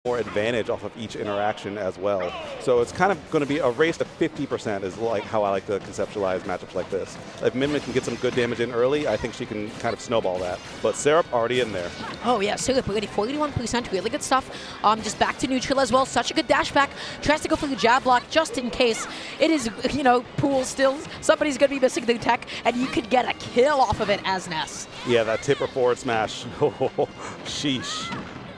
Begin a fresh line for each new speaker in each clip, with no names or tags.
more advantage off of each interaction as well. So it's kind of going to be a race to 50% is like how I like to conceptualize matchups like this. If Min can get some good damage in early, I think she can kind of snowball that. But Syrup already in there.
Oh yeah, Syrup already 41%, really good stuff. Just back to neutral as well, such a good dash back. Tries to go for the jab block just in case. It is, you know, pool still. Somebody's going to be missing the tech, and you could get a kill off of it as Ness.
Yeah, that tipper forward smash. Sheesh.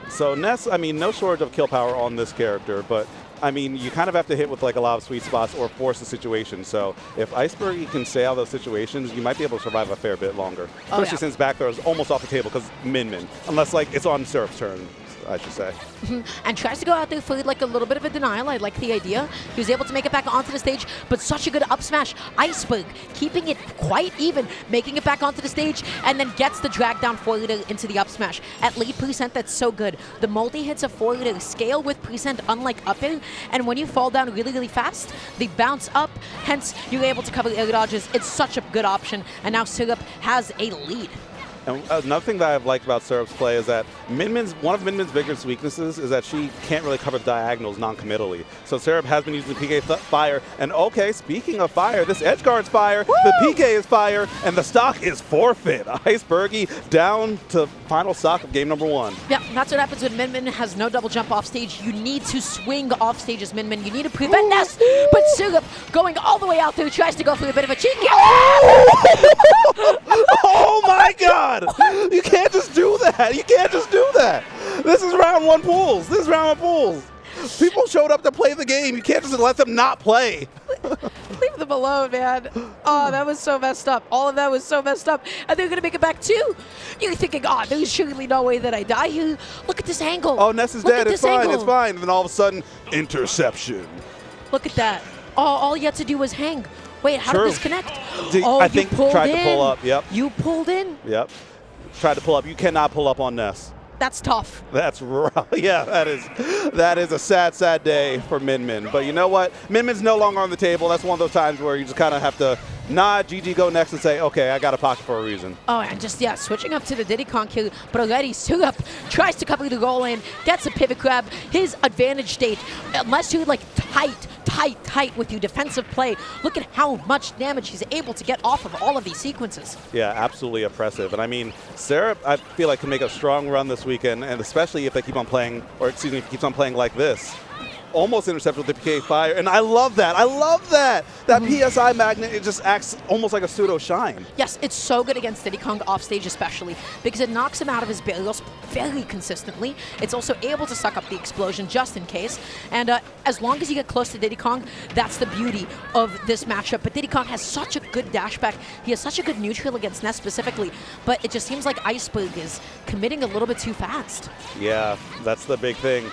So Ness, I mean, no shortage of kill power on this character, but I mean, you kind of have to hit with like a lot of sweet spots or force the situation. So if IceDergieYT can stay out of those situations, you might be able to survive a fair bit longer. Especially since back throw is almost off the table because Min. Unless like it's on Syrup's turn, I should say.
And tries to go out there for like a little bit of a denial. I like the idea. He was able to make it back onto the stage, but such a good up smash. Iceberg keeping it quite even, making it back onto the stage, and then gets the drag down forward into the up smash. At lead percent, that's so good. The multi-hits of forward scale with percent unlike up air, and when you fall down really, really fast, they bounce up, hence you're able to cover the air dodges. It's such a good option, and now Syrup has a lead.
And another thing that I've liked about Syrup's play is that one of Min-Min's biggest weaknesses is that she can't really cover diagonals non-committally. So Syrup has been using PK fire, and okay, speaking of fire, this edge guard's fire, Woo! The PK is fire, and the stock is forfeit. IceDergieYT down to final stock of game number 1.
Yeah, that's what happens when Min has no double jump off stage. You need to swing off stage as Min. You need to prevent Ness, but Syrup going all the way out there tries to go for a bit of a cheeky.
Oh my God! You can't just do that. You can't just do that. This is round 1 pools. This is round 1 pools. People showed up to play the game. You can't just let them not play.
Leave them alone, man. Oh, that was so messed up. All of that was so messed up. And they're going to make it back too. You're thinking, oh, there's surely no way that I die here. Look at this angle.
Oh, Ness is dead. It's fine. It's fine. And then all of a sudden, interception.
Look at that. All you had to do was hang. Wait, how did this connect?
I think tried to pull up. Yep.
You pulled in?
Yep. Tried to pull up. You cannot pull up on Ness.
That's tough.
That's rough. Yeah, that is a sad, sad day for Min. But you know what? Min-Min's no longer on the table. That's one of those times where you just kind of have to nod, GG, go next, and say, okay, I got a pocket for a reason.
Oh, and just, yeah, switching up to the Diddy Kong kill, but already Syrup tries to cover the goal in, gets a pivot grab, his advantage state, unless you're like tight with your defensive play. Look at how much damage he's able to get off of all of these sequences.
Yeah, absolutely oppressive. And I mean, Syrup, I feel like can make a strong run this weekend, and especially if they keep on playing, or excuse me, if he keeps on playing like this. Almost intercepted with the PK fire, and I love that. I love that. That PSI magnet, it just acts almost like a pseudo shine.
Yes, it's so good against Diddy Kong off stage especially because it knocks him out of his barrels very consistently. It's also able to suck up the explosion just in case, and as long as you get close to Diddy Kong, that's the beauty of this matchup. But Diddy Kong has such a good dash back. He has such a good neutral against Ness specifically, but it just seems like Iceberg is committing a little bit too fast.
Yeah, that's the big thing.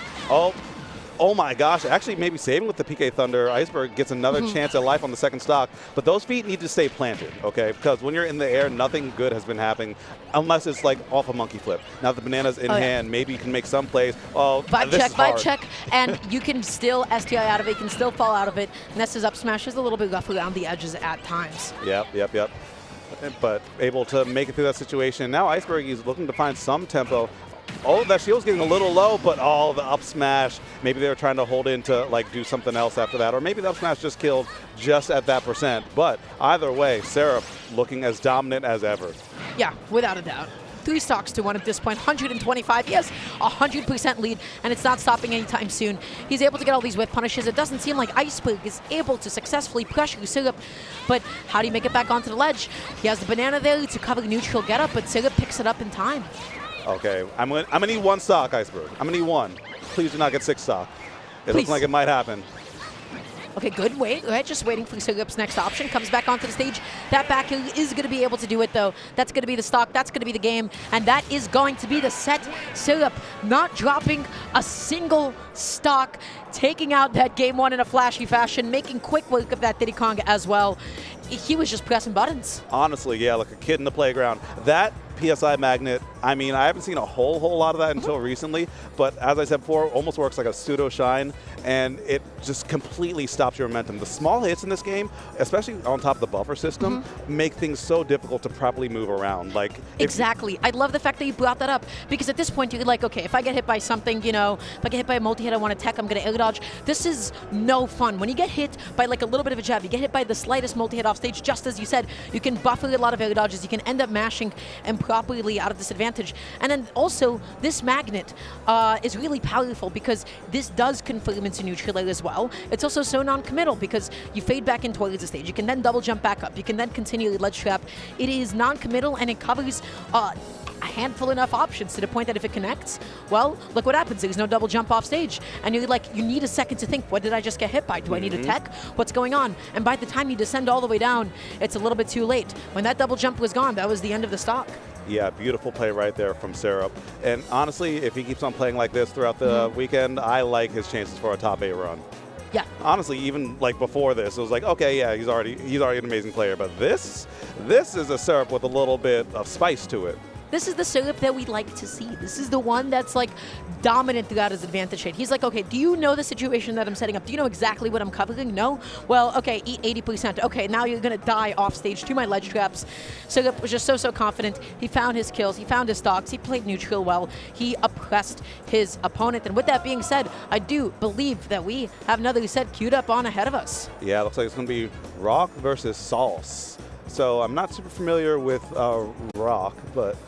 Oh my gosh, actually maybe saving with the PK Thunder, Iceberg gets another chance at life on the second stock, but those feet need to stay planted, okay? Because when you're in the air, nothing good has been happening unless it's like off a monkey flip. Now the banana's in hand, maybe you can make some plays. Oh,
vibe check, and you can still STI out of it, you can still fall out of it. Ness's up smash is a little bit rough around the edges at times.
Yep. But able to make it through that situation. Now IceDergieYT is looking to find some tempo. Oh, that shield's getting a little low, but the up smash, maybe they were trying to hold in to like do something else after that, or maybe the up smash just killed just at that percent. But either way, Syrup looking as dominant as ever.
Yeah, without a doubt. 3 stocks to 1 at this point, 125. Yes, 100% lead, and it's not stopping anytime soon. He's able to get all these whip punishes. It doesn't seem like Iceberg is able to successfully pressure Syrup, but how do you make it back onto the ledge? He has the banana there to cover the neutral getup, but Syrup picks it up in time.
Okay, I'm gonna need 1 stock, Iceberg. I'm gonna need 1. Please do not get 6 stock. It looks like it might happen.
Okay, good wait. Right, just waiting for Syrup's next option. Comes back onto the stage. That back is going to be able to do it, though. That's going to be the stock. That's going to be the game. And that is going to be the set. Syrup not dropping a single stock, taking out that game 1 in a flashy fashion, making quick work of that Diddy Kong as well. He was just pressing buttons.
Honestly, yeah, like a kid in the playground. That PSI magnet I mean, I haven't seen a whole lot of that until recently, but as I said before, almost works like a pseudo shine, and it just completely stops your momentum. The small hits in this game, especially on top of the buffer system, make things so difficult to properly move around. Like
exactly. I love the fact that you brought that up, because at this point you're like, okay, if I get hit by something, you know, if I get hit by a multi-hit, I want to tech, I'm going to air dodge. This is no fun. When you get hit by like a little bit of a jab, you get hit by the slightest multi-hit off stage, just as you said, you can buffer a lot of air dodges, you can end up mashing and properly out of disadvantage. And then also, this magnet is really powerful because this does confirm into neutral air as well. It's also so non-committal because you fade back in towards the stage. You can then double jump back up. You can then continually ledge trap. It is non-committal and it covers a handful enough options to the point that if it connects, well, look what happens. There's no double jump off stage. And you're like, you need a second to think, what did I just get hit by? Do I need a tech? What's going on? And by the time you descend all the way down, it's a little bit too late. When that double jump was gone, that was the end of the stock.
Yeah, beautiful play right there from Syrup. And honestly, if he keeps on playing like this throughout the weekend, I like his chances for a top 8 run.
Yeah.
Honestly, even like before this, it was like, okay, yeah, he's already an amazing player, but this is a Syrup with a little bit of spice to it.
This is the Syrup that we like to see. This is the one that's like dominant throughout his advantage shade. He's like, okay, do you know the situation that I'm setting up? Do you know exactly what I'm covering? No? Well, okay, eat 80%. Okay, now you're going to die off stage to my ledge traps. Syrup was just so confident. He found his kills. He found his stocks. He played neutral well. He oppressed his opponent. And with that being said, I do believe that we have another set queued up on ahead of us.
Yeah, it looks like it's going to be Rock versus Sauce. So I'm not super familiar with Rock, but